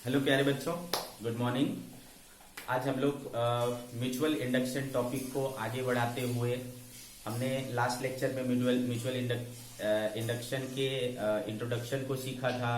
Hello प्यारे बच्चों, good morning. आज हम लोग म्यूचुअल इंडक्शन टॉपिक को आगे बढ़ाते हुए हमने लास्ट लेक्चर में म्यूचुअल इंडक्शन के इंट्रोडक्शन को सीखा था।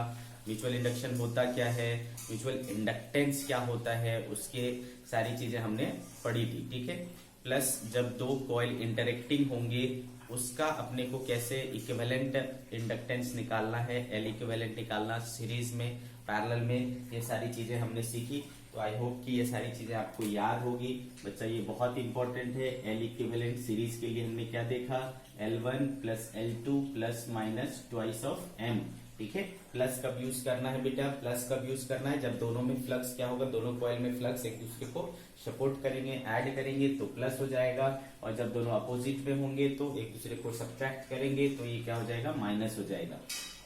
म्यूचुअल इंडक्शन होता क्या है, म्यूचुअल इंडक्टेंस क्या होता है, उसके सारी चीजें हमने पढ़ी थी। ठीक है, प्लस जब दो कॉइल इंटरेक्टिंग होंगे उसका अपने को कैसे इक्विवेलेंट इंडक्टेंस निकालना है, एल इक्विवेलेंट निकालना, सीरीज में, पैरेलल में, ये सारी चीजें हमने सीखी। तो आई होप कि ये सारी चीजें आपको याद होगी। बच्चा ये बहुत इंपॉर्टेंट है। एल इक्विवेलेंट सीरीज के लिए हमने क्या देखा, L1 plus L2 plus minus twice of M। ठीक है, प्लस कब यूज करना है बेटा, प्लस कब यूज करना है जब दोनों में फ्लक्स क्या होगा, दोनों कॉइल में फ्लक्स एक दूसरे को सपोर्ट करेंगे, ऐड करेंगे तो प्लस हो जाएगा, और जब दोनों अपोजिट में होंगे तो एक दूसरे को सब्ट्रैक्ट करेंगे तो ये क्या हो जाएगा, माइनस हो जाएगा।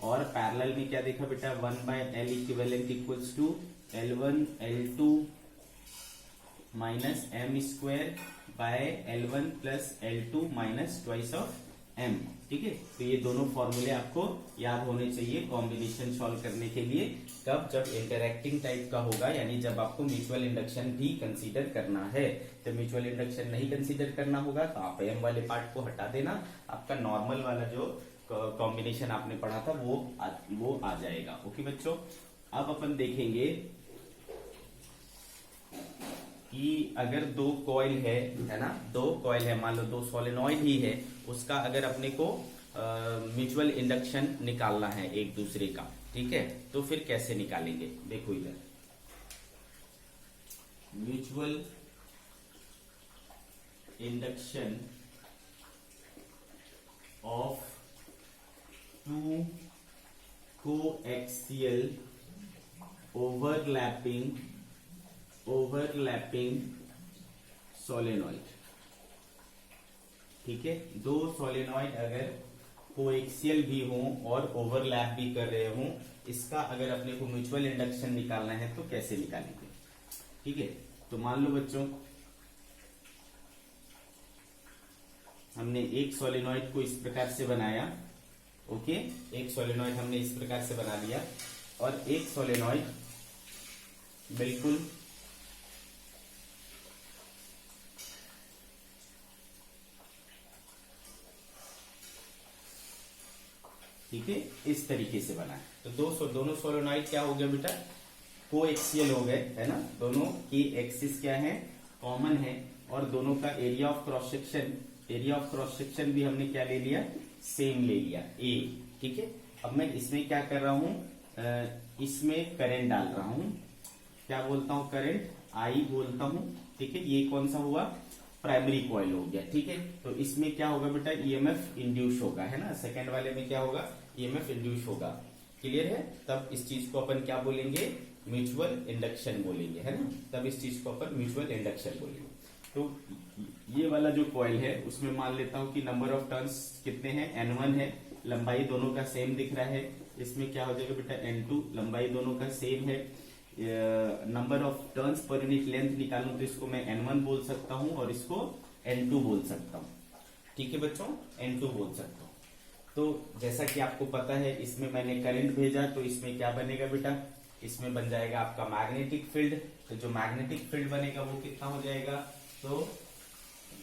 और पैरेलल में क्या देखा बेटा, 1/L equivalent equals to L1 L2 minus M square by L1 plus L2 minus twice of M। ठीक है, तो ये दोनों फॉर्मूले आपको याद होने चाहिए कॉम्बिनेशन सॉल्व करने के लिए। कब, जब इंटरैक्टिंग टाइप का होगा, यानी जब आपको म्यूचुअल इंडक्शन भी कंसीडर करना है। जब म्यूचुअल इंडक्शन नहीं कंसीडर करना होगा तो आप M वाले पार्ट को हटा देना, आपका नॉर्मल वाला जो कॉम्बिनेशन आपने पढ़ा था वो आ जाएगा। ओके बच्चों, अब अपन देखेंगे कि अगर दो कॉइल है ना, दो कॉइल है, मान लो दो सोलेनॉइड ही है, उसका अगर अपने को म्यूचुअल इंडक्शन निकालना है एक दूसरे का, ठीक है, तो फिर कैसे निकालेंगे। देखो इधर, mutual induction of two coaxial overlapping solenoid. ठीक है, दो सोलेनॉइड अगर कोएक्सियल भी हों और ओवरलैप भी कर रहे हों, इसका अगर अपने को म्यूचुअल इंडक्शन निकालना है तो कैसे निकालेंगे। ठीक है, तो मान लो बच्चों हमने एक सोलेनॉइड को इस प्रकार से बनाया। ओके, एक सोलेनॉइड हमने इस प्रकार से बना लिया और एक सोलेनॉइड बिल्कुल ठीक है इस तरीके से बना है। तो दोनों सोलेनॉइड क्या हो गया बेटा, कोएक्सियल हो गए, है ना। दोनों की एक्सिस क्या है, कॉमन है, और दोनों का एरिया ऑफ क्रॉस सेक्शन भी हमने क्या ले लिया, सेम ले लिया, A। ठीक है, अब मैं इसमें क्या कर रहा हूं, इसमें करंट डाल रहा हूं, क्या बोलता हूं, करंट I बोलता हूं। ठीक है, ये कौन सा हुआ, प्राइमरी कॉइल हो गया। ठीक है, तो इसमें क्या होगा बेटा, EMF इंड्यूस होगा, है ना। सेकंड वाले में क्या होगा, EMF इंड्यूस होगा। क्लियर है, तब इस चीज को अपन क्या बोलेंगे, म्यूचुअल इंडक्शन बोलेंगे, है ना। तब इस चीज को अपन म्यूचुअल इंडक्शन बोलेंगे। तो ये वाला जो कॉइल है उसमें मान लेता हूं कि नंबर ऑफ टर्न्स कितने हैं, N1 है, लंबाई दोनों का सेम दिख रहा है। इसमें क्या हो जाएगा बेटा, N2, लंबाई दोनों का सेम है। Number of turns per unit length निकालूं तो इसको मैं N1 बोल सकता हूं और इसको N2 बोल सकता हूं। ठीक है बच्चों, N2 बोल सकता हूं। तो जैसा कि आपको पता है, इसमें मैंने करंट भेजा तो इसमें क्या बनेगा बेटा, इसमें बन जाएगा आपका मैग्नेटिक फील्ड। तो जो मैग्नेटिक फील्ड बनेगा वो कितना हो जाएगा, तो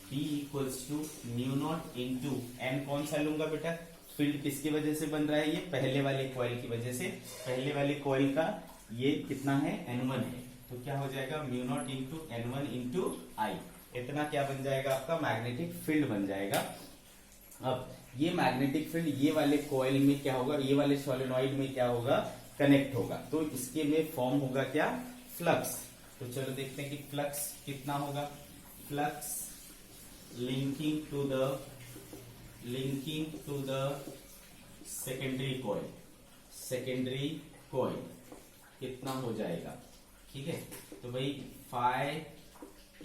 B equals to mu not into N। कौन सा लूंगा बेटा, फील्ड किसकी वजह से बन रहा है, ये पहले वाले कॉइल की वजह से। पहले वाले कॉइल का ये कितना है, N1 है, तो क्या हो जाएगा, mu naught into N1 into I। इतना क्या बन जाएगा, आपका मैग्नेटिक फील्ड बन जाएगा। अब ये मैग्नेटिक फील्ड ये वाले कॉइल में क्या होगा, ये वाले सोलेनॉइड में क्या होगा, कनेक्ट होगा, तो इसके में फॉर्म होगा क्या, फ्लक्स। तो चलो देखते हैं कि फ्लक्स कितना होगा। Flux linking to the secondary coil कितना हो जाएगा। ठीक है, तो भाई फाई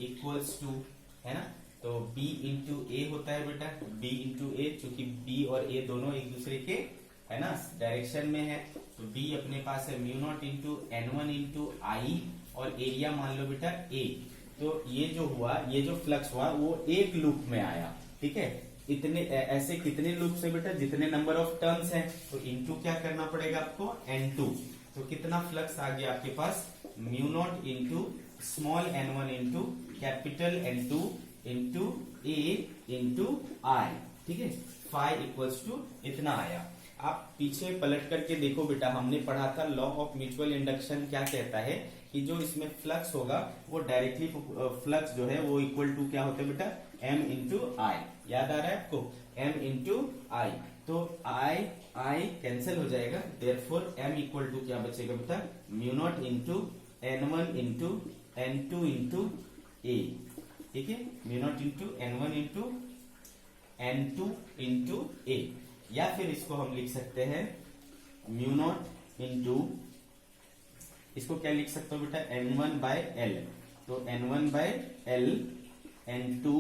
इक्वल्स टू, है ना, तो B इंटू ए होता है बेटा, B इंटू ए, चूंकि B और A दोनों एक दूसरे के, है ना, डायरेक्शन में है, तो B अपने पास है mu not into N1 into I, और एरिया मान लो बेटा A। तो ये जो हुआ, ये जो फ्लक्स हुआ वो एक लूप में आया। ठीक है, इतने ऐसे कितने लूप से बेटा, जितने नंबर ऑफ टर्न्स हैं, तो इनटू क्या करना पड़ेगा आपको, N2। तो कितना फ्लक्स आ गया आपके पास, mu not into small n1 into capital N2 into A into I, ठीक है, फाई इक्वल्स टू इतना आया। आप पीछे पलट करके देखो बेटा, हमने पढ़ा था लॉ ऑफ म्यूचुअल इंडक्शन क्या कहता है कि जो इसमें फ्लक्स होगा वो डायरेक्टली फ्लक्स जो है वो इक्वल टू क्या होता है बेटा, m इंटू आई। याद आ रहा है आपको, m इंटू आई, तो आई कैंसिल हो जाएगा, देयरफॉर m इक्वल टू क्या बचेगा बेटा, mu not into n1 into n2 into A, ठीक है, mu not into n1 into n2 into A. या फिर इसको हम लिख सकते हैं म्यू नॉट इंटू, इसको क्या लिख सकते हो बेटा, n1 बाय एल, तो n1 बाय एल n2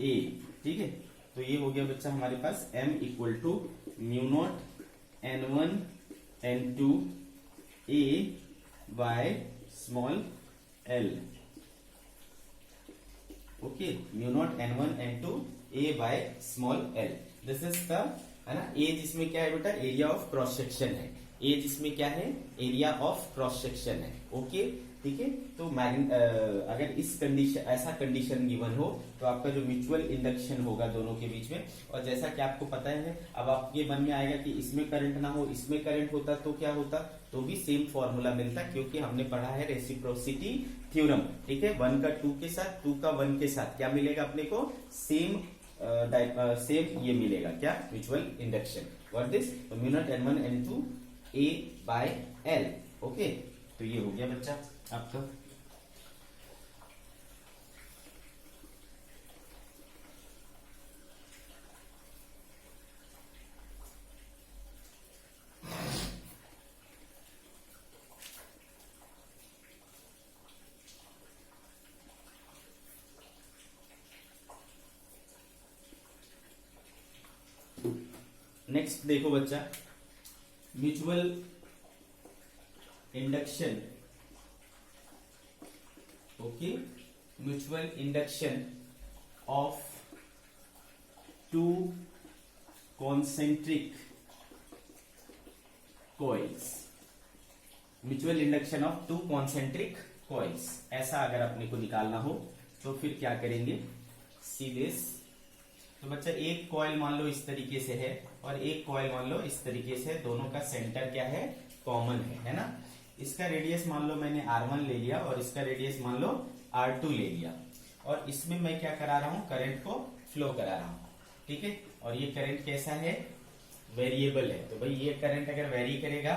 ए, ठीक है। तो ये हो गया बच्चा हमारे पास m equal to mu not n1 n2 a by small l, okay, mu not n1 n2 a by small l। This is the, है ना, ए जिसमें क्या है बेटा, एरिया ऑफ क्रॉस सेक्शन है, ए जिसमें क्या है, एरिया ऑफ क्रॉस सेक्शन है, ओके, ठीक है। तो अगर इस कंडीशन, ऐसा कंडीशन गिवन हो तो आपका जो म्यूचुअल इंडक्शन होगा दोनों के बीच में, और जैसा कि आपको पता है, अब आपके मन में आएगा कि इसमें करंट ना हो, इसमें करंट होता तो क्या होता, तो भी सेम फॉर्मूला मिलता, क्योंकि हमने पढ़ा है रेसिप्रोसिटी थ्योरम, ठीक है। 1 का 2 के साथ, 2 का 1 के साथ क्या मिलेगा अपने को, सेम सेम ये मिलेगा क्या, mutual induction. What this, mu not n1 n2 a by l, okay. तो ये हो गया बच्चा आपका। नेक्स्ट देखो बच्चा, mutual induction, okay, mutual induction of two concentric coils, mutual induction of two concentric coils, ऐसा अगर अपने को निकालना हो तो फिर क्या करेंगे, सी दिस। तो बच्चा एक कॉइल मान लो इस तरीके से है और एक कॉइल मान लो इस तरीके से, दोनों का सेंटर क्या है, कॉमन है ना। इसका रेडियस मान लो मैंने R1 ले लिया और इसका रेडियस मान लो R2 ले लिया, और इसमें मैं क्या करा रहा हूं, करंट को फ्लो करा रहा हूं, ठीक है। और ये करंट कैसा है, वेरिएबल है, तो भाई ये करंट अगर वेरी करेगा,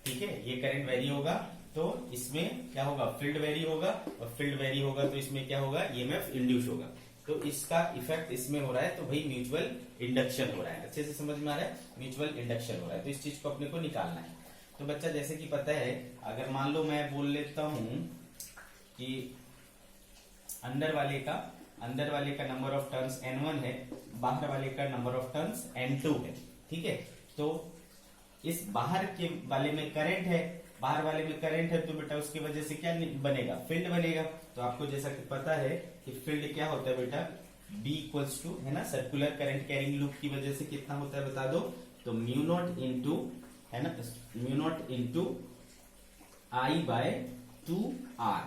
ठीक है, ये करंट वेरी होगा तो इसमें क्या होगा, फील्ड वेरी होगा, और फील्ड वेरी होगा तो इसमें क्या होगा, ईएमएफ इंड्यूस होगा, तो इसका इफेक्ट इसमें हो रहा है, तो भाई म्यूचुअल इंडक्शन हो रहा है। अच्छे से समझ में आ रहा है, म्यूचुअल इंडक्शन हो रहा है, तो इस चीज को अपने को निकालना है। तो बच्चा जैसे कि पता है, अगर मान लो मैं बोल लेता हूं कि अंदर वाले का नंबर ऑफ टर्न्स n1 है, बाहर वाले का नंबर ऑफ टर्न्स n2 है, ठीक है। तो इस बाहर के वाले में करंट है, बाहर वाले में करंट है, तो बेटा उसकी वजह से क्या बनेगा, फील्ड बनेगा। तो आपको जैसा कि पता है कि फील्ड क्या होता है बेटा, B इक्वल्स टू, है ना, सर्कुलर करंट कैरिंग लूप की वजह से कितना होता है बता दो, तो म्यू नॉट इंटू, है ना, म्यू नॉट इंटू आई बाय 2R,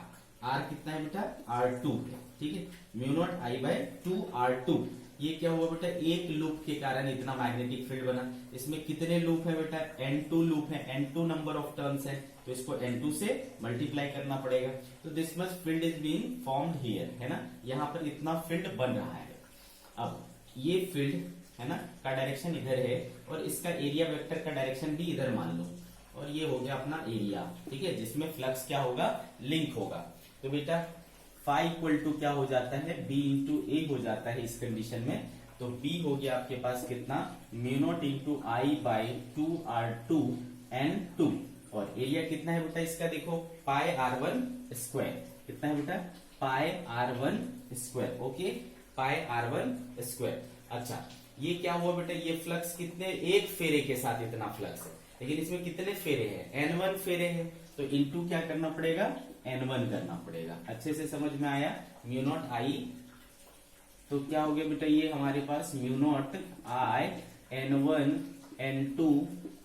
R कितना है बेटा, R2, ठीक है, म्यू नॉट आई बाय 2R2। ये क्या हुआ बेटा, एक लूप के कारण इतना मैग्नेटिक फील्ड बना। इसमें कितने लूप है बेटा, N2 लूप है, N2 नंबर ऑफ टर्न्स है, तो इसको N2 से मल्टीप्लाई करना पड़ेगा। तो this much field is being formed here, है ना, यहाँ पर इतना फील्ड बन रहा है। अब ये फील्ड, है ना, का डायरेक्शन इधर है, और इसका एरिया वेक्टर का डायरेक्शन भी इधर मान लो, और ये हो गया अपना एरिया, ठीक है, जिसमें फ्लक्स क्या होगा, लिंक होगा। तो बेटा फाई इक्वल टू क्या हो जाता है, B इंटू ए हो जाता है इस कंडीशन में। तो B हो गया आपके पास कितना, mu naught into I by 2R2 N2, और एरिया कितना है बेटा इसका, देखो पाई R1 स्क्वायर, कितना है बेटा, पाई R1 स्क्वायर, ओके, पाई R1 स्क्वायर। अच्छा, ये क्या हुआ बेटा, ये फ्लक्स कितने, एक फेरे के साथ इतना फ्लक्स है, लेकिन इसमें कितने फेरे हैं, N1 फेरे हैं, तो इनटू क्या करना पड़ेगा, N1 करना पड़ेगा। अच्छे से समझ में आया, म्यू नॉट आई, तो क्या हो गया बेटा, ये हमारे पास mu naught I N1 N2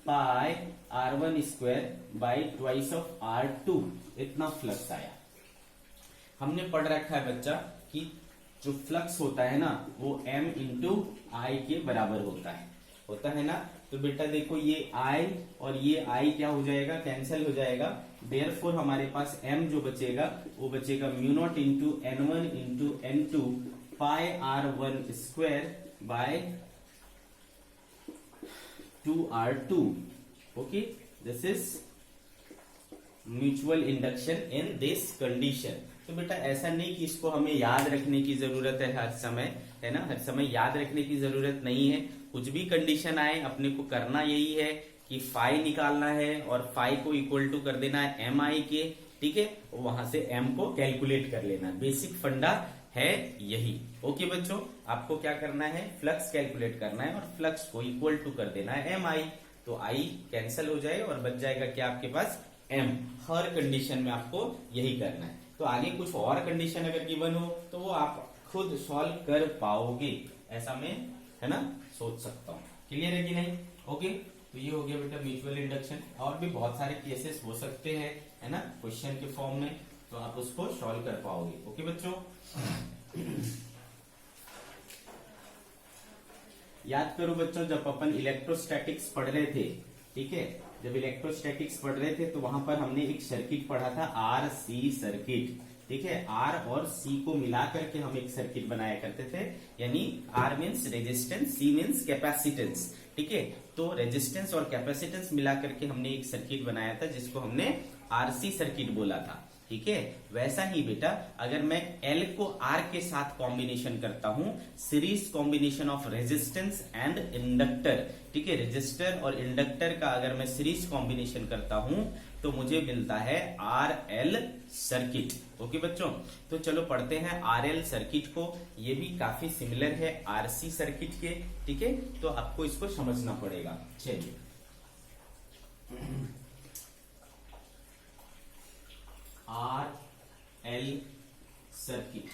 pi R1 square by twice of R2, इतना फ्लक्स आया। हमने पढ़ रखा है बच्चा कि जो फ्लक्स होता है ना वो m इंटू आई के बराबर होता है ना। तो बेटा देखो ये I और ये I क्या हो जाएगा, कैंसिल हो जाएगा। देयरफॉर हमारे पास m जो बचेगा वो बचेगा mu naught into n1 into n2 pi R1 square by 2R2। Okay, this is mutual induction in this condition. तो बेटा ऐसा नहीं कि इसको हमें याद रखने की जरूरत है हर समय, है ना, हर समय याद रखने की जरूरत नहीं है। कुछ भी कंडीशन आए अपने को करना यही है कि फाई निकालना है और फाई को इक्वल टू कर देना है एम आई के, ठीक है, वहां से एम को कैलकुलेट कर लेना। बेसिक फंडा है यही। ओके बच्चों, आपको क्या करना है, फ्लक्स कैलकुलेट करना है और फ्लक्स को इक्वल टू कर देना है एम आई। तो आई कैंसिल हो जाए और बच जाएगा क्या आपके पास, एम। हर कंडीशन में आपको यही करना है। तो आगे कुछ और कंडीशन अगर गिवन हो तो वो आप खुद सॉल्व कर पाओगे, ऐसा मैं, है ना, सोच सकता हूँ। क्लियर है कि नहीं? ओके, तो ये हो गया बेटा म्यूचुअल इंडक्शन। और भी बहुत सारे केसेस हो सकते हैं, है ना, क्वेश्चन के फॉर्म में, तो आप उसको सॉल्व कर पाओगे। ओके बच्चों, याद करो बच्चों, जब अपन इलेक्ट्रोस्टैटिक्स पढ़ रहे थे, ठीक है, जब इलेक्ट्रोस्टैटिक्स पढ़ रहे थे तो वहां पर हमने एक सर्किट पढ़ा था, आर सी सर्किट। ठीक है, आर और सी को मिला करके हम एक सर्किट बनाया करते थे, यानी R means resistance, C means capacitance. ठीक है, तो रेजिस्टेंस और कैपेसिटेंस मिला करके हमने एक सर्किट बनाया था जिसको हमने आरसी सर्किट बोला था। ठीक है, वैसा ही बेटा अगर मैं L को R के साथ कॉम्बिनेशन करता हूं, series combination of resistance and inductor, ठीक है, रेजिस्टर और इंडक्टर का अगर मैं सीरीज कॉम्बिनेशन करता हूं तो मुझे मिलता है RL सर्किट। ओके बच्चों, तो चलो पढ़ते हैं RL सर्किट को। ये भी काफी सिमिलर है RC सर्किट के, ठीक है, तो आपको इसको समझना पड़ेगा। चलिए, RL सर्किट,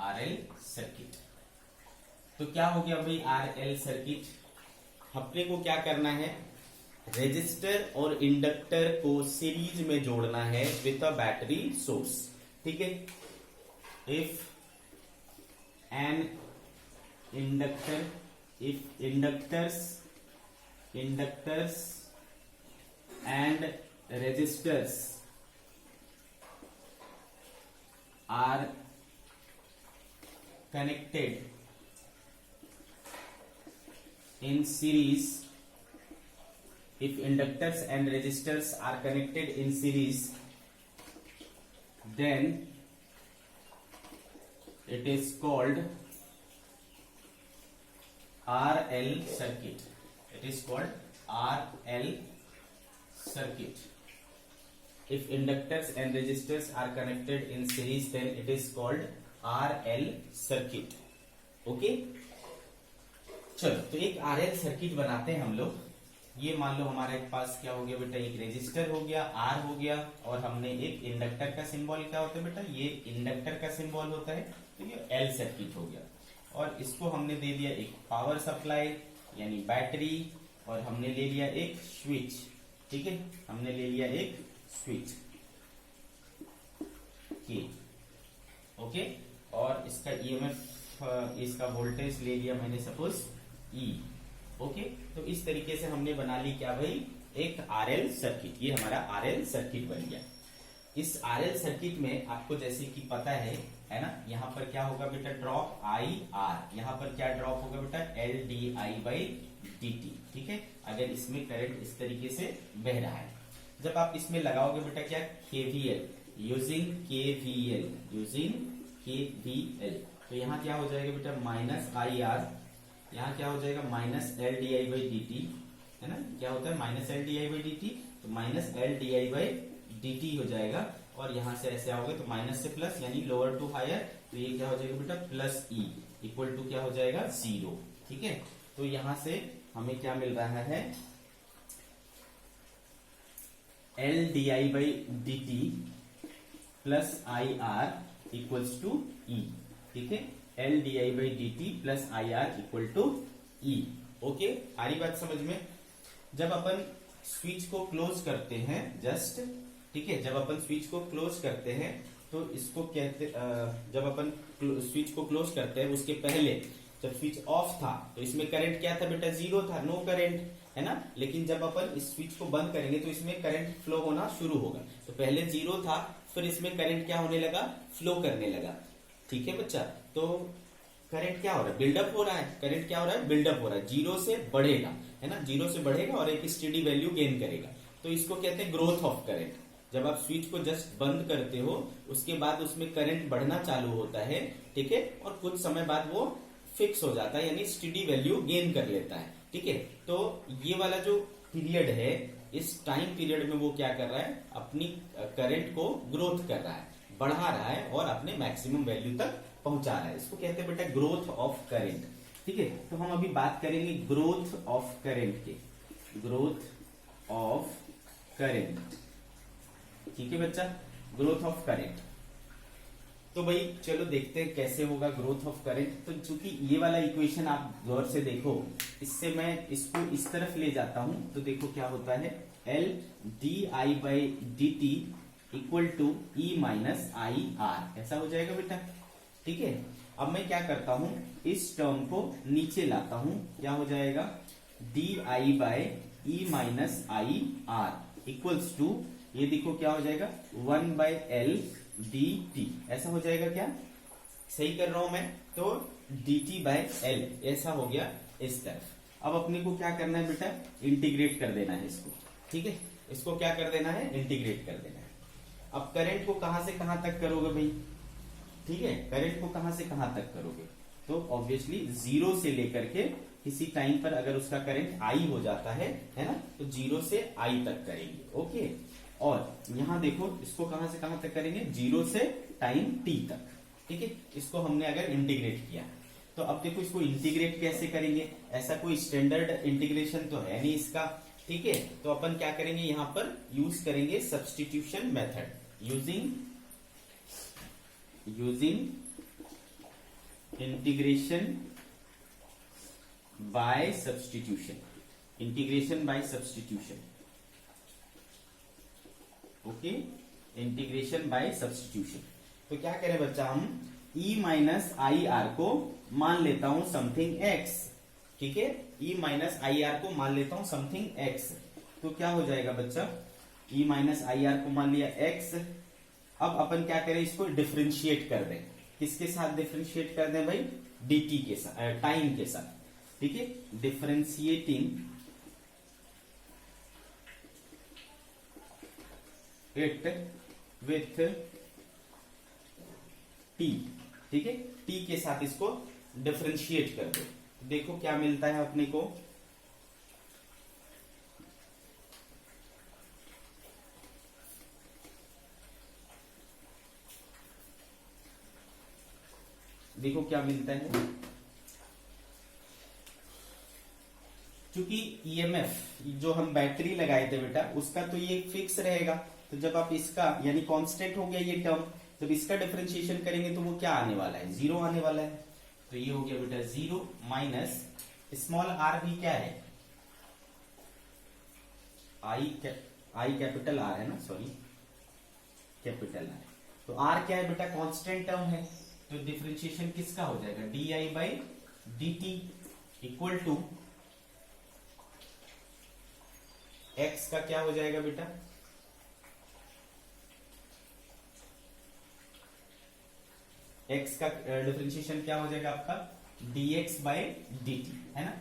RL सर्किट, तो क्या हो गया भाई RL सर्किट? अपने को क्या करना है, रेजिस्टर और इंडक्टर को सीरीज में जोड़ना है विथ अ बैटरी सोर्स। ठीक है, if an inductor, if inductors and resistors are connected in series, if inductors and resistors are connected in series, then it is called RL circuit. It is called RL circuit. If inductors and resistors are connected in series, then it is called RL circuit. Okay? चलो, तो एक RL circuit बनाते हैं हम लोग। ये मान लो हमारे पास क्या हो गया बेटा, एक रेजिस्टर हो गया, R हो गया, और हमने एक इंडक्टर का सिंबल, क्या होता है बेटा, ये इंडक्टर का सिंबल होता है, तो ये L सर्किट हो गया। और इसको हमने दे दिया एक पावर सप्लाई यानी बैटरी, और हमने ले लिया एक स्विच। ठीक है, हमने ले लिया एक स्विच की, ओके, और इसका ईएमएफ, इसका वोल्टेज ले लिया मैंने सपोज E। ओके, तो इस तरीके से हमने बना ली क्या भाई, एक RL सर्किट। ये हमारा RL सर्किट बन गया। इस RL सर्किट में आपको जैसे कि पता है ना, यहाँ पर क्या होगा बेटा, ड्रॉप IR, यहाँ पर क्या ड्रॉप होगा बेटा, LdI/dt। ठीक है, अगर इसमें करंट इस तरीके से बह रहा है, जब आप इसमें लगाओगे बेटा क्या, KVL, यूजिंग KVL, तो यहाँ क्या हो जाएगा बेटा, -IR, यहाँ क्या हो जाएगा, -LdI/dt, है ना, क्या होता है -LdI/dt, तो -LdI/dt हो जाएगा। और यहां से ऐसे आओगे तो माइनस से प्लस, यानी लोअर टू हायर, तो ये क्या हो जाएगा बेटा, +E इक्वल टू क्या हो जाएगा, 0। ठीक है, तो यहां से हमें क्या मिल रहा है, LdI/dt + IR equals to E। ठीक है, L D I by D T plus I R equal to E. Okay, आ रही बात समझ में? जब अपन स्विच को क्लोज करते हैं जस्ट, ठीक है, जब अपन स्विच को क्लोज करते हैं तो इसको कहते, जब अपन स्विच को क्लोज करते हैं उसके पहले जब स्विच ऑफ था तो इसमें करंट क्या था बेटा? जीरो था, नो करंट, है ना। लेकिन जब अपन इस स्विच को बंद करेंगे तो इसमें करंट फ्लो होना शुरू होगा। तो पहले जीरो था, फिर इसमें करंट क्या होने लगा? फ्लो करने लगा। ठीक है बच्चा, तो करंट क्या हो रहा है? बिल्डअप हो रहा है। करंट क्या हो रहा है? बिल्डअप हो रहा है, जीरो से बढ़ेगा, है ना, जीरो से बढ़ेगा और एक स्टेडी वैल्यू गेन करेगा। तो इसको कहते हैं ग्रोथ ऑफ करंट। जब आप स्विच को जस्ट बंद करते हो उसके बाद उसमें करंट बढ़ना चालू होता है, ठीक है, और कुछ समय बाद वो फिक्स हो जाता है, यानी स्टेडी वैल्यू गेन कर लेता है। ठीक है, तो ये वाला जो पीरियड है, इस टाइम पीरियड में वो क्या कर रहा है? अपनी करंट को ग्रोथ कर रहा है, बढ़ा रहा है और अपने मैक्सिमम वैल्यू तक पहुंचा रहा है। इसको कहते हैं बेटा ग्रोथ ऑफ करंट। ठीक है, तो हम अभी बात करेंगे ग्रोथ ऑफ करंट के, ग्रोथ ऑफ करंट। ठीक है बच्चा, ग्रोथ ऑफ करंट। तो भाई चलो देखते हैं कैसे होगा ग्रोथ ऑफ करंट। तो चूंकि ये वाला इक्वेशन आप गौर से देखो, इससे मैं इसको इस तरफ ले जाता हूं तो देखो क्या होता है, L D I by D T equal to E minus I R, ऐसा हो जाएगा बेटा। ठीक है, अब मैं क्या करता हूं, इस टर्म को नीचे लाता हूं, क्या हो जाएगा? D I by E minus I R equals to, ये देखो क्या हो जाएगा, 1 बाय एल डी टी, ऐसा हो जाएगा। क्या सही कर रहा हूं मैं? तो डी टी बाय एल ऐसा हो गया इस तरफ। अब अपने को क्या करना है बेटा? इंटीग्रेट कर देना है इसको। ठीक है, इसको क्या कर देना है? इंटीग्रेट कर देना है। अब करंट को कहां से कहां तक करोगे भाई? ठीक है, करंट को कहां से कहां तक करोगे? तो ऑब्वियसली जीरो से लेकर के किसी टाइम पर अगर उसका करंट आई हो जाता है ना, तो जीरो से आई तक करेंगे। ओके, और यहां देखो इसको कहां से कहां तक करेंगे? जीरो से टाइम टी तक। ठीक है, इसको हमने अगर इंटीग्रेट किया तो अब देखो इसको इंटीग्रेट कैसे करेंगे? ऐसा कोई स्टैंडर्ड इंटीग्रेशन तो है नहीं इसका। ठीक है, तो अपन क्या करेंगे, यहां पर यूज करेंगे substitution method, using integration by substitution, integration by substitution. Okay, integration by substitution. तो क्या करें बच्चा, हम e माइनस आई आर को मान लेता हूं समथिंग x। ठीक है, e माइनस आई आर को मान लेता हूं समथिंग x। तो क्या हो जाएगा बच्चा, e माइनस आई आर को मान लिया x। अब अपन क्या करें, इसको डिफरेंशिएट कर दें। किसके साथ डिफरेंशिएट कर दें भाई? dt के साथ, टाइम के साथ। ठीक है, डिफरेंशिएटिंग इट विथ t। ठीक है, t के साथ इसको डिफरेंशिएट कर दो, देखो क्या मिलता है अपने को। देखो क्या मिलता है, क्योंकि ईएमएफ जो हम बैटरी लगाए थे बेटा उसका तो ये फिक्स रहेगा। तो जब आप इसका यानी कांस्टेंट हो गया ये टर्म, जब इसका डिफरेंशिएशन करेंगे तो वो क्या आने वाला है? जीरो आने वाला है। तो ये हो गया बेटा जीरो माइनस स्मॉल आर भी क्या है? आई कैपिटल आर है ना, सॉरी कैपिटल आर। तो आर क्या है बेटा? कांस्टेंट टर्म है। तो डिफरेंशिएशन किसका हो जाएगा? D I by D T equal to X का क्या हो जाएगा बेटा? एक्स का डिफरेंशिएशन क्या हो जाएगा आपका? dx बाय dt, है ना।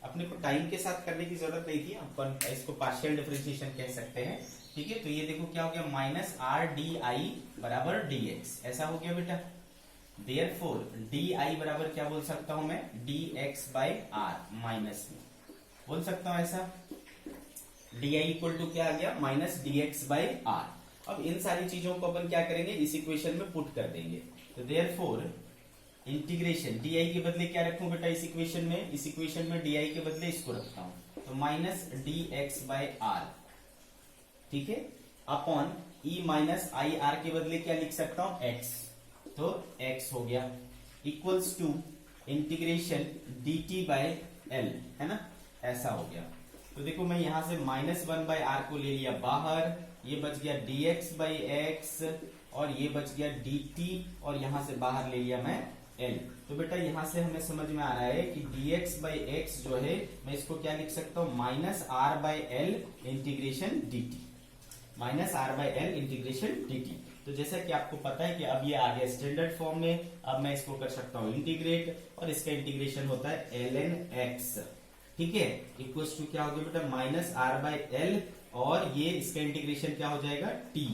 अपने को टाइम के साथ करने की जरूरत नहीं थी, अपन इसको पार्शियल डिफरेंशिएशन कह सकते हैं। ठीक है, तो ये देखो क्या हो गया, माइनस आर डी आई बराबर dx, ऐसा हो गया बेटा। देयरफॉर डी बराबर क्या बोल सकता हूं मैं? dx बाय आर माइनस में बोल सकता हूं ऐसा। डी आई इक्वल टू क्या आ गया? Minus dx by R. अब इन सारी चीजों को अपन क्या करेंगे, इस इक्वेशन में पुट कर देंगे। तो देयरफॉर इंटीग्रेशन डी आई के बदले क्या रखूं बेटा इस इक्वेशन में? इस इक्वेशन में डी आई के बदले इसको रखता हूं, तो minus D X by R. ठीक है, upon E minus I R के बदले क्या लिख सकता हूं? एक्स, तो एक्स हो गया। Equals to integration dt by L, है ना, ऐसा हो गया। तो देखो मैं यहां से -1/r को ले लिया बाहर, ये बच गया dx बाई एक्स और ये बच गया dt और यहां से बाहर ले लिया मैं l। तो बेटा यहां से हमें समझ में आ रहा है कि dx बाई एक्स जो है मैं इसको क्या लिख सकता हूं, -r/l integration dt, -r/l integration dt। तो जैसा कि आपको पता है कि अब ये आ गया स्टैंडर्ड फॉर्म में, अब मैं इसको कर सकता हूं इंटीग्रेट और इसका इंटीग्रेशन होता है ln x, ठीक है, इक्वल्स टू क्या हो गया बेटा -r/l और ये इसका इंटीग्रेशन क्या हो जाएगा t।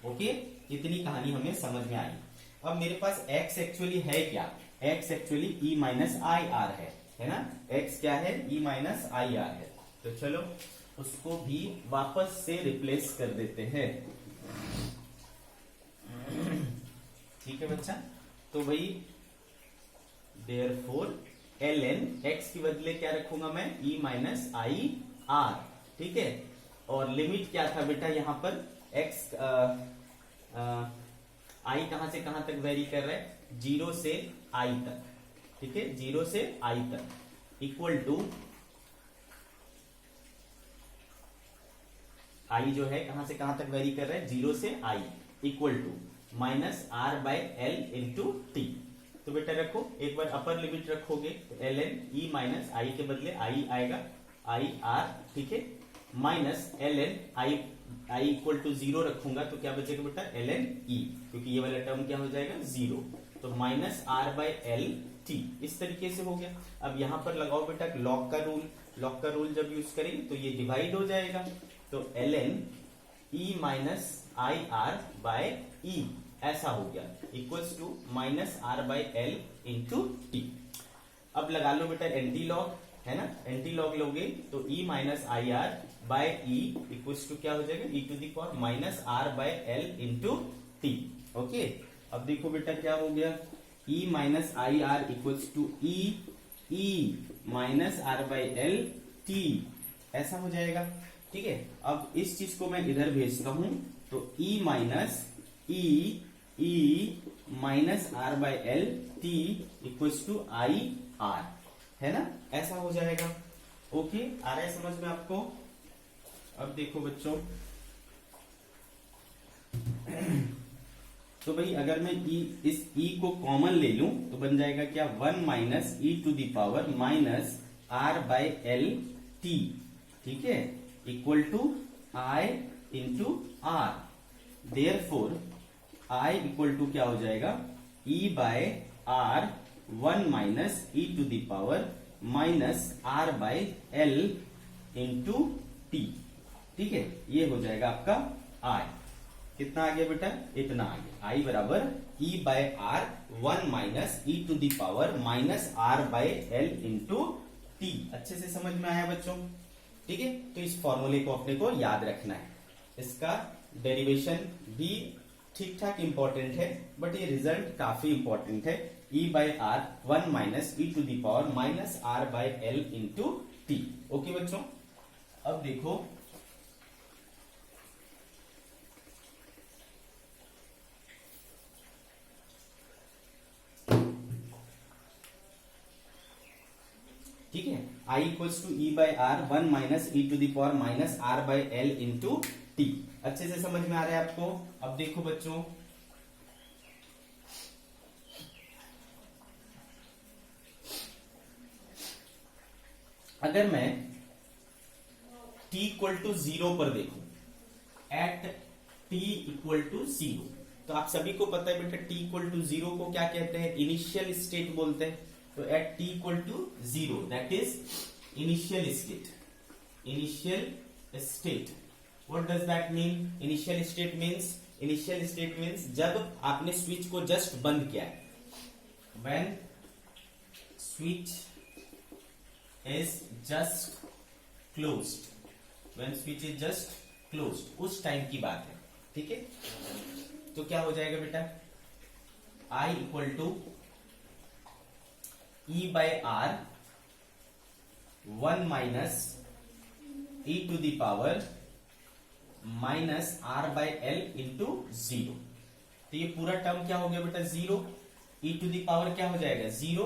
ओके, इतनी कहानी हमें समझ में आई। अब मेरे पास x एक्चुअली है क्या, x actually e minus I R है ना, x क्या है e माइनस आई आर है। तो चलो उसको भी वापस से रिप्लेस कर देते हैं, ठीक है बच्चा। तो भाई देयरफॉर ln x के बदले क्या रखूंगा मैं, e माइनस आई आर, ठीक है। और लिमिट क्या था बेटा यहाँ पर, x i कहां से कहां तक वेरी कर रहा है, 0 से i तक, ठीक है, 0 से i तक, इक्वल टू i जो है कहां से कहां तक वेरी कर रहा है, 0 से i, equal to -r/l into T. तो बेटा रखो, एक बार अपर लिमिट रखोगे तो ln e माइनस आई के बदले i आएगा, आई आर, ठीक है, minus ln i equal to 0 रखूंगा तो क्या बचेगा बेटा ln e, क्योंकि ये वाला टर्म क्या हो जाएगा 0, तो -r/l t, इस तरीके से हो गया। अब यहां पर लगाओ बेटा लॉग का रूल, लॉग का रूल जब यूज करेंगे तो ये डिवाइड हो जाएगा, तो ln e minus I R by E, ऐसा हो गया, equals to -r/l into T. अब लगा लो बेटा एंटी लॉग, है ना, एंटी लॉग लोगे तो e minus I R by E equals to क्या हो जाएगा, e to the power -r/l into T. Okay, अब देखो बेटा क्या हो गया, e minus I R equals to e minus r/l t, ऐसा हो जाएगा, ठीक है। अब इस चीज को मैं इधर भेजता हूं तो e minus r/l t equals to I R, है ना, ऐसा हो जाएगा। ओके, आ रहा है समझ में आपको। अब देखो बच्चों तो भाई अगर मैं इस e को कॉमन ले लूं तो बन जाएगा क्या, 1 minus e to the power minus r/l t, ठीक है, equal to i into R. Therefore i equal to क्या हो जाएगा, e by R 1 minus e to the power minus r/l into T, ठीक है, ये हो जाएगा आपका i। कितना आ गया बेटा, इतना आ गया, i बराबर e by R 1 minus e to the power minus r/l into T. अच्छे से समझ में आया बच्चों, ठीक है। तो इस फॉर्मूले को अपने को याद रखना है, इसका डेरिवेशन भी ठीक ठाक इंपॉर्टेंट है, बट ये रिजल्ट काफी इंपॉर्टेंट है, e by R 1 minus e to the power minus r/l into T. Okay बच्चों, अब देखो ठीक है, i equals to e by R 1 minus e to the power minus r/l into T. अच्छे से समझ में आ रहा है आपको। अब देखो बच्चों, अगर मैं t इक्वल टू 0 पर देखूं, एट t इक्वल टू 0, तो आप सभी को पता है बेटा t इक्वल टू 0 को क्या कहते हैं, इनिशियल स्टेट बोलते हैं। तो at t equal to 0 that is initial state, initial state. What does that mean, initial state means जब आपने स्विच को जस्ट बंद किया है, when switch is just closed, when switch is just closed, उस टाइम की बात है, ठीक है। तो क्या हो जाएगा बेटा, I equal to e by R 1 minus e to the power minus r/l into 0। तो ये पूरा टर्म क्या हो गया बेटा 0, ई टू दी पावर क्या हो जाएगा 0।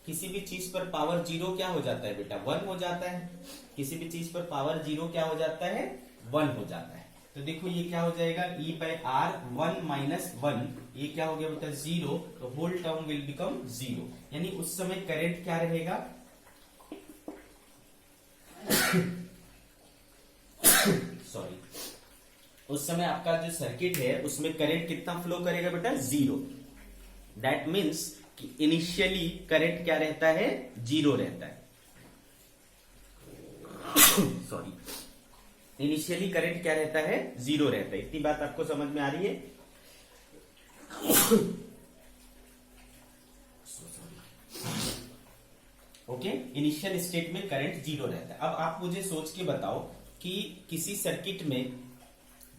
किसी भी चीज पर पावर 0 क्या हो जाता है बेटा 1 हो जाता है। किसी भी चीज पर पावर 0 क्या हो जाता है 1 हो जाता है। तो देखो ये क्या हो जाएगा E बाय आर 1 माइनस 1, ये क्या हो गया बेटा 0, तो होल टर्म विल बिकम 0। यानी उस समय करंट क्या रहेगा सॉरी, उस समय आपका जो सर्किट है उसमें करंट कितना फ्लो करेगा बेटा 0। दैट मीन्स कि इनिशियली करंट क्या रहता है 0 रहता है। सॉरी, इनिशियली करंट क्या रहता है 0 रहता है। इतनी बात आपको समझ में आ रही है। ओके, इनिशियल स्टेट में करंट 0 रहता है। अब आप मुझे सोच के बताओ कि किसी सर्किट में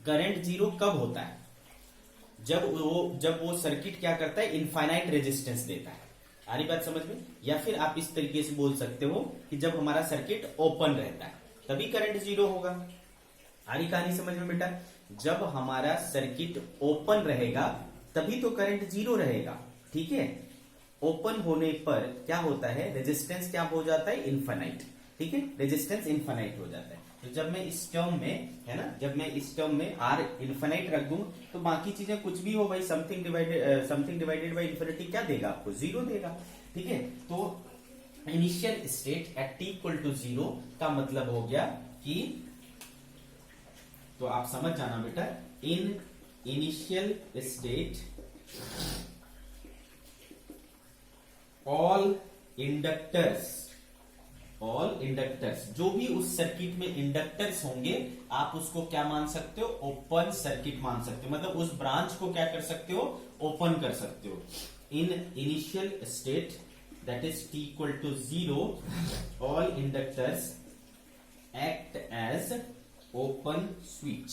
करंट 0 कब होता है, जब वो सर्किट क्या करता है इनफाइनाइट रेजिस्टेंस देता है। आ रही बात समझ में? या फिर आप इस तरीके से बोल सकते हो कि जब हमारा सर्किट ओपन रहता है तभी करंट 0 होगा। आ रही कहानी समझ में बेटा? जब हमारा सर्किट ओपन रहेगा तभी तो करंट 0 रहेगा, ठीक है। ओपन होने पर क्या होता है रेजिस्टेंस क्या हो जाता है इनफाइनाइट, ठीक है, रेजिस्टेंस इनफाइनाइट हो जाता है। तो जब मैं इस टर्म में है ना, जब मैं इस टर्म में आर इनफाइनाइट रख दूं तो बाकी चीजें कुछ भी हो भाई, समथिंग डिवाइडेड बाय इन्फिनिटी क्या देगा आपको 0 देगा, ठीक है। तो initial state at t equal to 0 का मतलब हो गया कि, तो आप समझ जाना बेटा, इन इनिशियल स्टेट ऑल इंडक्टर्स जो भी उस सर्किट में इंडक्टर्स होंगे आप उसको क्या मान सकते हो ओपन सर्किट मान सकते हो। मतलब उस ब्रांच को क्या कर सकते हो ओपन कर सकते हो। In initial state that is t equal to 0 all inductors act as open switch.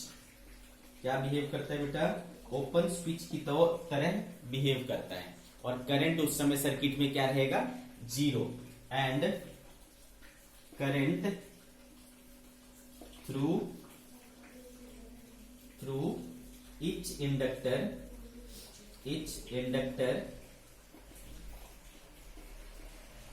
क्या बिहेव करता है बेटा? ओपन स्विच की तरह बिहेव करता है। और करंट उस समय सर्किट में क्या रहेगा 0 and current through each inductor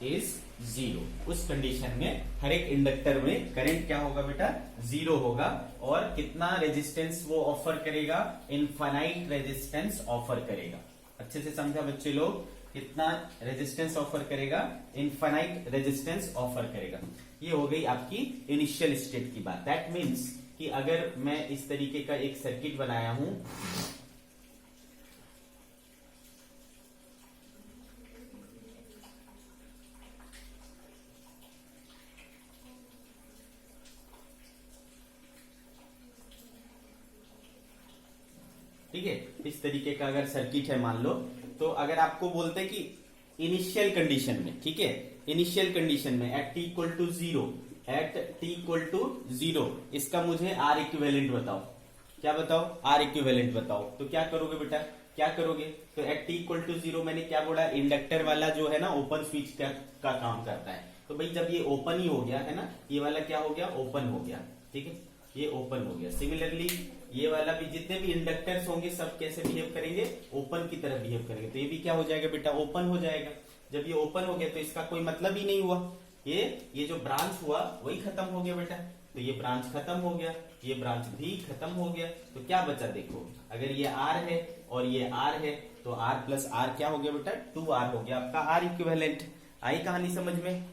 is 0। उस कंडीशन में हर एक इंडक्टर में करंट क्या होगा बेटा 0 होगा। और कितना रेजिस्टेंस वो ऑफर करेगा इनफाइनाइट रेजिस्टेंस ऑफर करेगा। अच्छे से समझा बच्चे लोग? कितना रेजिस्टेंस ऑफर करेगा इनफाइनाइट रेजिस्टेंस ऑफर करेगा। ये हो गई आपकी इनिशियल स्टेट की बात। दैट मीन्स कि अगर मैं इस तरीके का एक सर्किट बनाया हूं, ठीक है, इस तरीके का अगर सर्किट है मान लो, तो अगर आपको बोलते हैं कि इनिशियल कंडीशन में, ठीक है, इनिशियल कंडीशन में एट t इक्वल टू 0 इसका मुझे R इक्विवेलेंट बताओ। क्या बताओ? R इक्विवेलेंट बताओ। तो क्या करोगे बेटा? क्या करोगे? तो एट t इक्वल टू 0 मैंने क्या बोला, इंडक्टर वाला जो है ना ओपन स्विच का काम करता है। तो भाई जब ये ओपन ही हो गया है ना, ये वाला क्या हो गया ओपन हो गया, ठीक है, ये ओपन हो गया। सिमिलरली ये वाला भी, जितने भी इंडक्टर्स होंगे सब कैसे बिहेव करेंगे ओपन की तरह बिहेव करेंगे। तो ये भी क्या हो जाएगा बेटा ओपन हो जाएगा। जब ये ओपन हो गया तो इसका कोई मतलब ही नहीं हुआ, ये जो ब्रांच हुआ वही खत्म हो गया बेटा। तो ये ब्रांच खत्म हो गया, ये ब्रांच भी खत्म हो गया। तो क्या बचा देखो, अगर ये R है और ये R है तो R प्लस R क्या हो गया बेटा 2R हो गया आपका R इक्विवेलेंट। आई कहानी समझ में?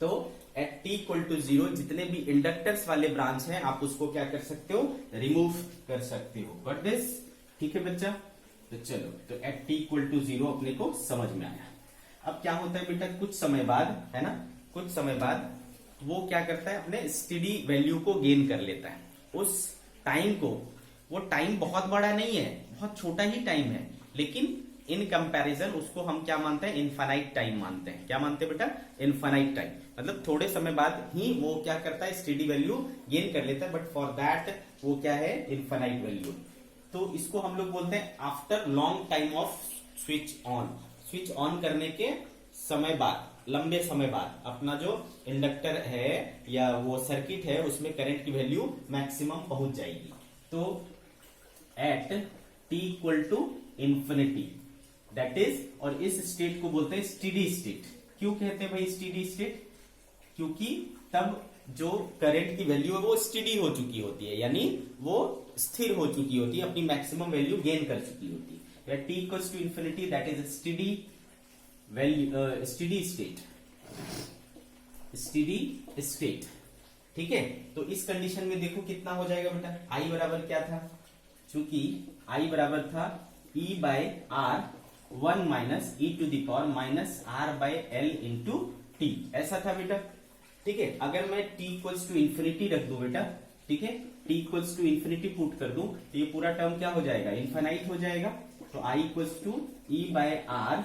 तो एट t इक्वल टू 0 जितने भी इंडक्टर्स वाले ब्रांच हैं आप उसको क्या कर सकते हो रिमूव कर सकते हो। Got this? ठीक है बच्चा? तो चलो, तो एट t इक्वल टू 0 अपने को समझ में आया। अब क्या होता है बेटा, कुछ समय बाद है ना, कुछ समय बाद वो क्या करता है अपने स्टेडी वैल्यू को गेन कर लेता है। उस टाइम को, वो टाइम बहुत बड़ा नहीं है, बहुत छोटा ही टाइम है, लेकिन इन कंपैरिजन उसको हम क्या मानते हैं इनफाइनाइट टाइम मानते हैं। क्या मानते हैं बेटा? Infinite time. मतलब थोड़े समय बाद ही वो क्या करता है स्टेडी वैल्यू गेन कर लेता है, बट फॉर दैट वो क्या है इनफाइनाइट वैल्यू। तो इसको हम लोग बोलते हैं after long time off switch on. Switch on करने के समय बाद, लंबे समय बाद अपना जो इंडक्टर है या वो सर्किट है उसमें करंट की वैल्यू मैक्सिमम पहुंच जाएगी। तो at t equal to infinity that is, और इस स्टेट को बोलते हैं स्टेडी स्टेट। क्यों कहते हैं भाई स्टेडी स्टेट? क्योंकि तब जो करंट की वैल्यू है वो स्टेडी हो चुकी होती है, यानी वो स्थिर हो चुकी होती है, अपनी मैक्सिमम वैल्यू गेन कर चुकी होती है। T equals to infinity, that is steady value, steady state, steady state. ठीक है, तो इस कंडीशन में देखो कितना हो जाएगा बेटा, आई बराबर क्या था, चूंकि आई बराबर था E by R 1 minus E to the power minus R by L into T, ऐसा था बेटा। ठीक है, अगर मैं t इक्वल्स टू इन्फिनिटी रख दूं बेटा, ठीक है, t equals to infinity put कर दूं तो ये पूरा टर्म क्या हो जाएगा, इनफाइनाइट हो जाएगा। तो i equals to E by R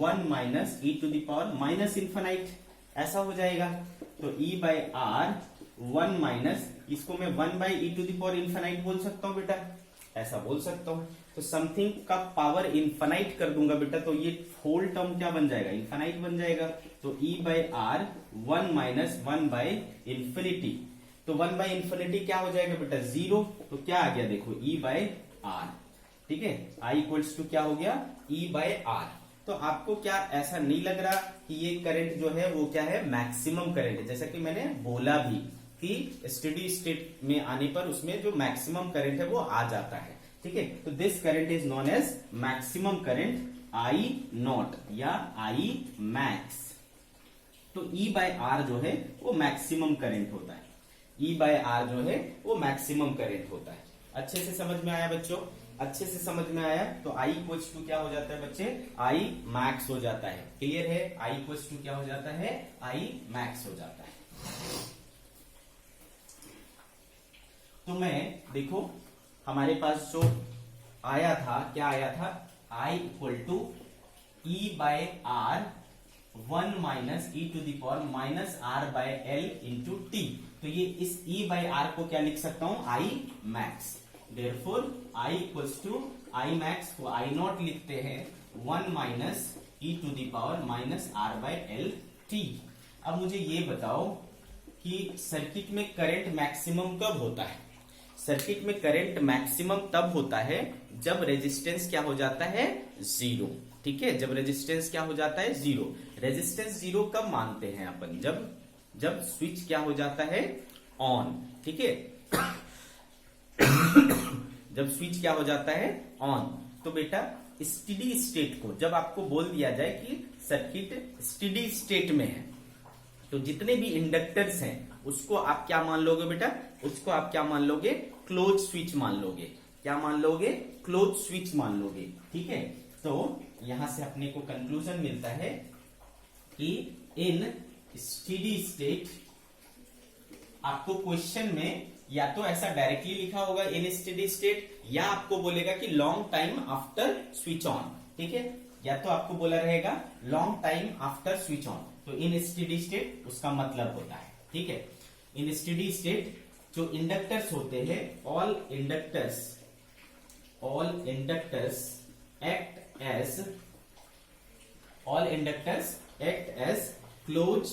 1 minus E to the power minus infinite, ऐसा हो जाएगा। तो e बाय आर 1 माइनस, इसको मैं 1 by E to the power infinite बोल सकता हूं बेटा, ऐसा बोल सकता हूं। तो समथिंग का पावर इनफाइनाइट कर दूंगा बेटा, तो ये होल टर्म क्या बन जाएगा, इनफाइनाइट बन जाएगा। तो e by R 1 minus 1 by infinity, तो 1 बाय इन्फिनिटी क्या हो जाएगा बेटा, 0। तो क्या आ गया देखो, e बाय आर। ठीक है, i इक्वल्स टू क्या हो गया, e बाय आर। तो आपको क्या ऐसा नहीं लग रहा कि ये करंट जो है वो क्या है, मैक्सिमम करंट है? जैसा कि मैंने बोला भी कि स्टेडी स्टेट में आने पर उसमें जो मैक्सिमम करंट है वो आ जाता है। ठीक है, तो this current is known as maximum current I not या आई मैक्स। तो E बाय आर जो है वो मैक्सिमम करंट होता है, E बाय आर जो है वो मैक्सिमम करंट होता है। अच्छे से समझ में आया बच्चों? अच्छे से समझ में आया? तो I इक्वल्स टू क्या हो जाता है बच्चे, I मैक्स हो जाता है। क्लियर है? I इक्वल्स टू क्या हो जाता है, I मैक्स हो जाता है। तो मैं देखो हमारे पास जो आया था, क्या आया था, I equal to E by R 1 minus E to the power minus R by L into T. तो ये इस E बाय आर को क्या लिख सकता हूं, I max. Therefore I equals to I max को I नॉट लिखते हैं 1 minus E to the power minus R by L T. अब मुझे ये बताओ कि सर्किट में करंट मैक्सिमम कब होता है? सर्किट में करंट मैक्सिमम तब होता है जब रेजिस्टेंस क्या हो जाता है, 0। ठीक है, जब रेजिस्टेंस क्या हो जाता है, 0। रेजिस्टेंस 0 कब मानते हैं अपन, जब स्विच क्या हो जाता है, ऑन। ठीक है, जब स्विच क्या हो जाता है, ऑन। तो बेटा स्टेडी स्टेट को जब आपको बोल दिया जाए कि सर्किट स्टेडी स्टेट में है, तो जितने भी इंडक्टर्स हैं उसको आप क्या मान लोगे बेटा, उसको आप क्या मान लोगे, क्लोज स्विच मान लोगे। क्या मान लोगे, क्लोज स्विच मान लोगे। ठीक है, तो यहां से अपने को कंक्लूजन मिलता है कि इन स्टेडी स्टेट, आपको क्वेश्चन में या तो ऐसा डायरेक्टली लिखा होगा इन स्टेडी स्टेट, या आपको बोलेगा कि long time after switch on. ठीक है, या तो आपको बोला रहेगा long time after switch on. तो इन स्टेडी स्टेट उसका मतलब होता है। ठीक है, इन स्टेडी स्टेट जो इंडक्टर्स होते हैं, all inductors act as close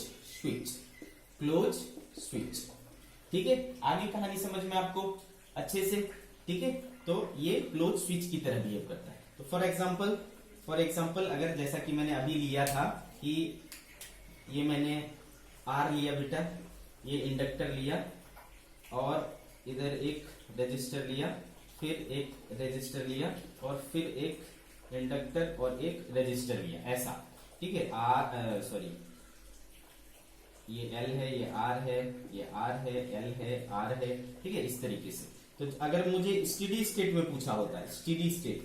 switch. ठीक है, आगे कहानी समझ में आपको अच्छे से? ठीक है, तो ये क्लोज स्विच की तरह बिहेव करता है। तो फॉर एग्जांपल अगर जैसा कि मैंने अभी लिया था कि ये मैंने आर लिया बेटा, ये इंडक्टर लिया और इधर एक रेजिस्टर लिया, फिर एक रेजिस्टर लिया और फिर एक इंडक्टर और एक रेजिस्टर लिया, ऐसा। ठीक है, ये L है, ये R है, ये R है, L है, R है। ठीक है, इस तरीके से। तो अगर मुझे स्टेडी स्टेट में पूछा होता है, स्टेडी स्टेट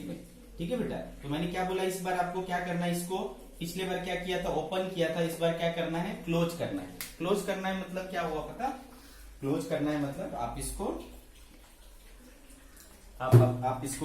में, ठीक है बेटा, तो मैंने क्या बोला, इस बार आपको क्या करना है, इसको पिछले बार क्या किया था, ओपन किया था, इस बार क्या करना है, क्लोज करना है। क्लोज करना है मतलब क्या हुआ पता, क्लोज करना है मतलब आप इसको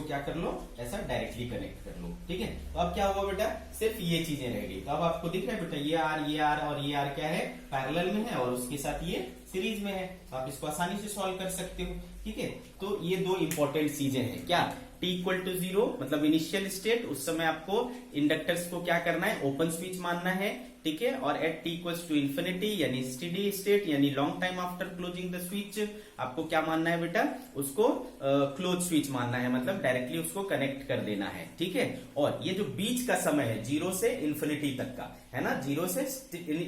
क्या कर लो, ऐसा डायरेक्टली कनेक्ट कर लो। ठीक है, तो अब क्या हुआ बेटा, सिर्फ ये चीजें रह गई। तो अब आपको दिख रहा है बेटा, ये आर और ये आर क्या है, पैरेलल में है और उसके साथ ये सीरीज में है। तो आप इसको आसानी से सॉल्व कर सकते हो। ठीक है, तो ये दो इंपॉर्टेंट चीजें हैं। क्या, t इक्वल टू 0 मतलब इनिशियल स्टेट, उस समय आपको इंडक्टर्स को क्या करना है, ओपन स्विच मानना है। ठीक है, और at T equals to infinity यानी स्टेडी स्टेट यानी long time after closing the switch, आपको क्या मानना है बेटा, उसको क्लोज स्विच मानना है, मतलब डायरेक्टली उसको कनेक्ट कर देना है, ठीक है। और ये जो बीच का समय है 0 से इन्फिनिटी तक का है ना, 0 से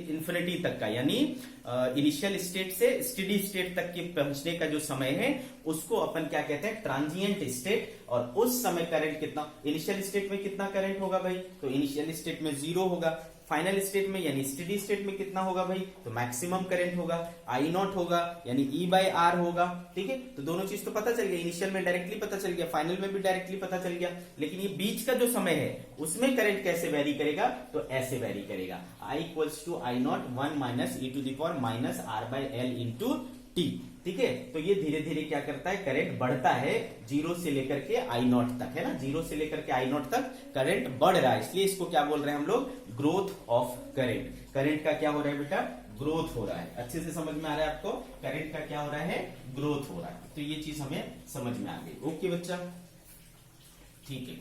इन्फिनिटी तक का यानी इनिशियल स्टेट से स्टेडी स्टेट तक के पहुंचने का जो समय है उसको अपन क्या कहते हैं, ट्रांजिएंट स्टेट। और उस समय करंट कितना, इनिशियल स्टेट में कितना करंट होगा भाई, तो इनिशियल स्टेट में 0 होगा, फाइनल स्टेट में यानी स्टेडी स्टेट में कितना होगा भाई, तो मैक्सिमम करंट होगा, आई नॉट होगा यानी E/R होगा, ठीक है। तो दोनों चीज तो पता चल गया, इनिशियल में डायरेक्टली पता चल गया, फाइनल में भी डायरेक्टली पता चल गया, लेकिन ये बीच का जो समय है उसमें करंट कैसे वेरी करेगा, तो ऐसे वेरी करेगा, I equals to I not 1 minus e to the power minus R/L into T, ठीक है। तो ये धीरे धीरे क्या करता है, करंट बढ़ता है 0 से लेकर के I नॉट तक, है ना, 0 से लेकर के I नॉट तक करंट बढ़ रहा है, इसलिए इसको क्या बोल रहे हैं हम लोग, ग्रोथ ऑफ करंट। करंट का क्या हो रहा है बेटा, ग्रोथ हो रहा है। अच्छे से समझ में आ रहा है आपको, करंट का क्या हो रहा है, ग्रोथ हो रहा है। तो ये चीज हमें समझ में आ गई। ओके बच्चा, ठीक है।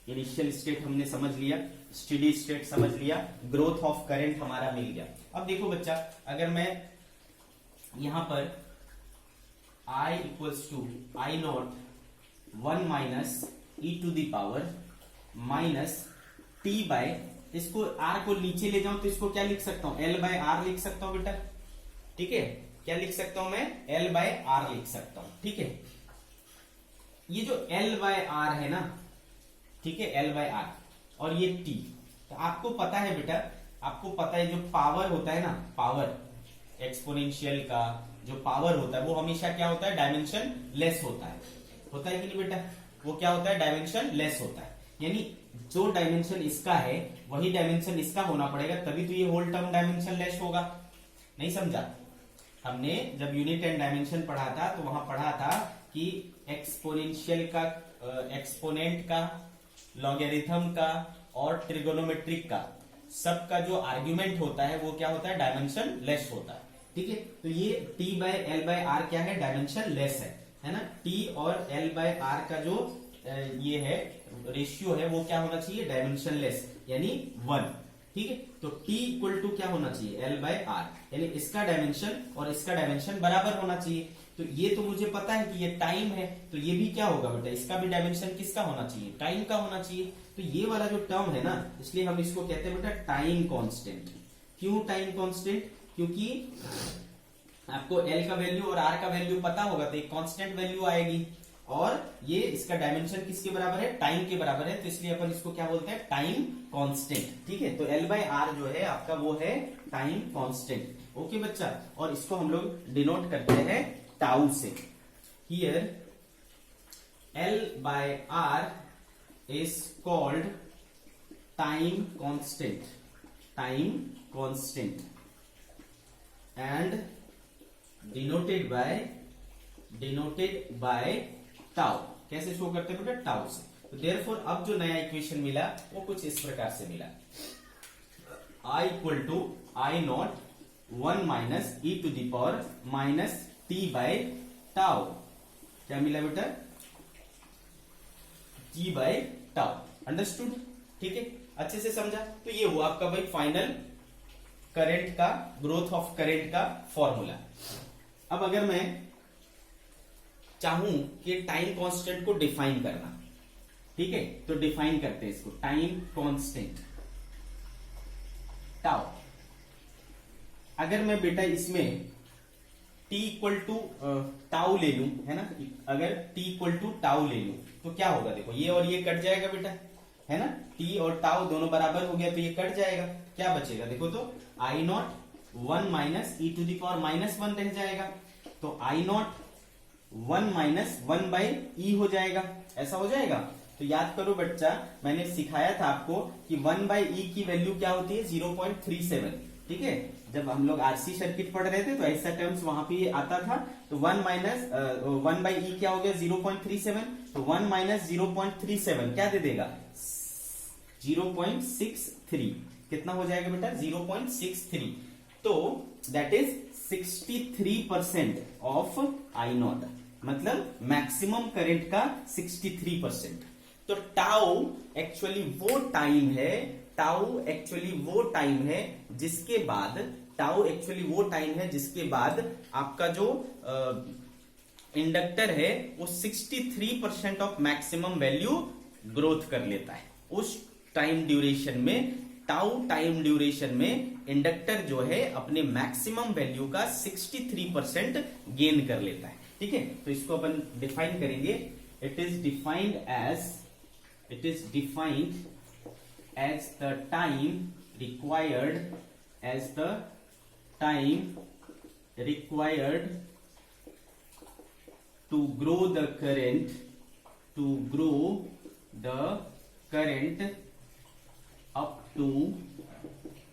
इनिशियल स्टेट हमने समझ लिया, स्टेडी स्टेट समझ लिया, ग्रोथ ऑफ करंट हमारा मिल गया। अब देखो बच्चा, अगर मैं यहां पर I equals to I not 1 minus e to the power minus t by, इसको r को नीचे ले जाऊं तो इसको क्या लिख सकता हूं, L/R लिख सकता हूं बेटा, ठीक है। क्या लिख सकता हूं मैं, L/R लिख सकता हूं, ठीक है। ये जो L/R है ना, ठीक है, L/R और ये T, तो आपको पता है बेटा, आपको पता है जो पावर होता है ना, पावर एक्सपोनेंशियल का जो पावर होता है वो हमेशा क्या होता है, डायमेंशन लेस होता है कि नहीं बेटा, वो क्या होता है, डायमेंशन लेस होता है, यानी जो डायमेंशन इसका है वही डायमेंशन इसका होना पड़ेगा, तभी तो ये होल टर्म डायमेंशन लेस होगा। नहीं समझा, हमने जब यूनिट एंड डायमेंशन पढ़ा था तो वहां पढ़ा था कि एक्सपोनेंशियल का, एक्सपोनेंट का, लॉगरिथम का और ट्रिगोनोमेट्रिक का सबका जो आर्ग्यूमेंट होता है वो क्या होता है, डायमेंशन लेस होता है, ठीक है। तो ये T/L/R क्या है, डायमेंशन लेस है ना। T और L/R का जो ये है रेशियो है वो क्या होना चाहिए, डायमेंशन लेस यानी 1, ठीक है। तो T इक्वल टू क्या होना चाहिए, L/R, यानी इसका डायमेंशन और इसका डायमेंशन बराबर होना चाहिए। तो ये तो मुझे पता है कि ये टाइम है, तो ये भी क्या होगा बेटा, इसका भी डायमेंशन किसका होना चाहिए, टाइम का होना चाहिए। तो ये वाला जो टर्म है ना, इसलिए हम इसको कहते हैं बेटा टाइम कांस्टेंट। क्यों टाइम कांस्टेंट, क्योंकि आपको L का वैल्यू और R का वैल्यू पता होगा तो एक कांस्टेंट वैल्यू आएगी, और ये इसका डायमेंशन किसके बराबर है, टाइम के बराबर है, तो इसलिए अपन इसको क्या बोलते हैं, टाइम कांस्टेंट, ठीक है। तो L/R जो है आपका वो है टाइम कांस्टेंट। ओके बच्चा, और इसको हम लोग डिनोट करते हैं टाउ से। Here L/R is called time constant and denoted by tau। कैसे शो करते हैं बेटा, टाउ से। तो देयरफॉर अब जो नया इक्वेशन मिला वो कुछ इस प्रकार से मिला, I equal to I not 1 minus e to the power minus t by tau. क्या मिला बेटा, t बाय टाउ। अंडरस्टूड, ठीक है, अच्छे से समझा। तो ये हुआ आपका भाई फाइनल करंट का, ग्रोथ ऑफ करंट का फॉर्मूला। अब अगर मैं चाहूं कि टाइम कांस्टेंट को डिफाइन करना, ठीक है, तो डिफाइन करते हैं इसको, टाइम कांस्टेंट टाउ। अगर मैं बेटा इसमें t इक्वल टू टाउ ले लूं, है ना, अगर t इक्वल टू टाउ ले लूं तो क्या होगा, देखो ये और ये कट जाएगा बेटा, है ना, t और टाउ दोनों बराबर हो गया तो ये कट जाएगा, क्या बचेगा, देखो तो I not 1 minus e to the power minus 1 रह जाएगा, तो I not 1 minus 1 by e हो जाएगा, ऐसा हो जाएगा। तो याद करो बच्चा, मैंने सिखाया था आपको कि 1 बाई e की वैल्यू क्या होती है, 0.37, ठीक है। जब हम लोग आरसी सर्किट पढ़ रहे थे तो ऐसा टर्म्स वहां पे आता था। तो 1 बाई ई क्या हो गया, 0.37, तो 1 माइनस 0.37 क्या दे देगा, 0.63। कितना हो जाएगा बेटा, 0.63। तो that is 63% of I not, मतलब मैक्सिमम करंट का 63%। तो टाउ एक्चुअली वो टाइम है, टाउ एक्चुअली वो टाइम है जिसके बाद, टाउ एक्चुअली वो टाइम है जिसके बाद आपका जो इंडक्टर है वो 63% ऑफ मैक्सिमम वैल्यू ग्रोथ कर लेता है। उस टाइम ड्यूरेशन में, टाउ टाइम ड्यूरेशन में इंडक्टर जो है अपने मैक्सिमम वैल्यू का 63% गेन कर लेता है। ठीक है, तो इसको अपन डिफाइन करेंगे। It is defined as the time required to grow the current up to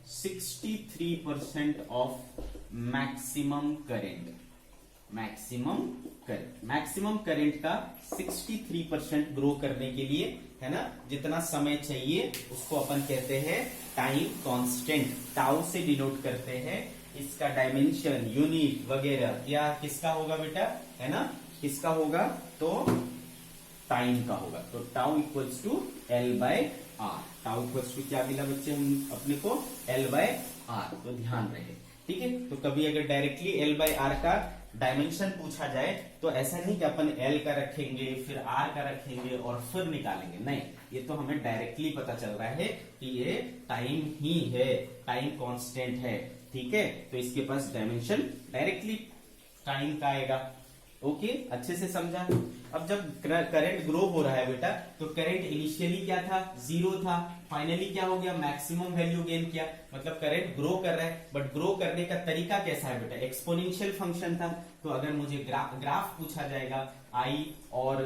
63% of maximum current का 63% ग्रो करने के लिए, है ना, जितना समय चाहिए उसको अपन कहते हैं टाइम कांस्टेंट, टाउ से डिनोट करते हैं। इसका डायमेंशन, यूनिट वगैरह क्या किसका होगा बेटा, है ना, किसका होगा, तो टाइम का होगा। तो tau equals to L by R. Tau equals to क्या मिला बच्चे हम अपने को, एल बाय आर। तो ध्यान रहे, ठीक है। तो कभी अगर डायरेक्टली एल बाय आर का डायमेंशन पूछा जाए तो ऐसा नहीं कि अपन एल का रखेंगे फिर आर का रखेंगे और फिर निकालेंगे, नहीं, ये तो हमें डायरेक्टली पता चल रहा है कि ये टाइम ही है, टाइम कांस्टेंट है। ठीक है, तो इसके पास डायमेंशन डायरेक्टली टाइम का आएगा। ओके, अच्छे से समझा। अब जब करंट ग्रो हो रहा है बेटा, तो करंट इनिशियली क्या था, 0 था, फाइनली क्या हो गया, मैक्सिमम वैल्यू गेन किया। मतलब करंट ग्रो कर रहा है, बट ग्रो करने का तरीका कैसा है बेटा, एक्सपोनेंशियल फंक्शन था। तो अगर मुझे ग्राफ पूछा जाएगा आई और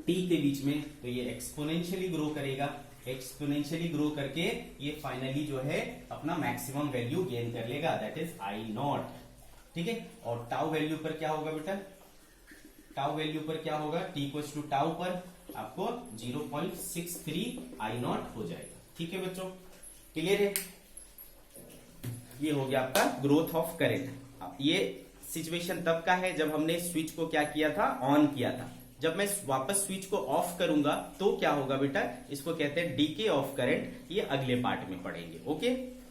टी के बीच में, तो ये एक्सपोनेंशियली ग्रो करेगा, एक्सपोनेंशियली ग्रो करके ये फाइनली जो है अपना मैक्सिमम वैल्यू गेन कर लेगा, दैट इज आई नॉट। ठीक है, और टाउ वैल्यू पर क्या होगा बेटा, टाउ वैल्यू पर क्या होगा, टी इक्वल्स टू टाउ पर आपको 0.63 आई नॉट हो जाएगा। ठीक है बच्चों, क्लियर है। ये हो गया आपका ग्रोथ ऑफ करंट। ये सिचुएशन तब का है जब हमने स्विच को क्या किया था, ऑन किया था। जब मैं वापस स्विच को ऑफ करूंगा तो क्या होगा बेटा, इसको कहते हैं डीके ऑफ करंट। ये अगले पार्ट में पढ़ेंगे। ओके।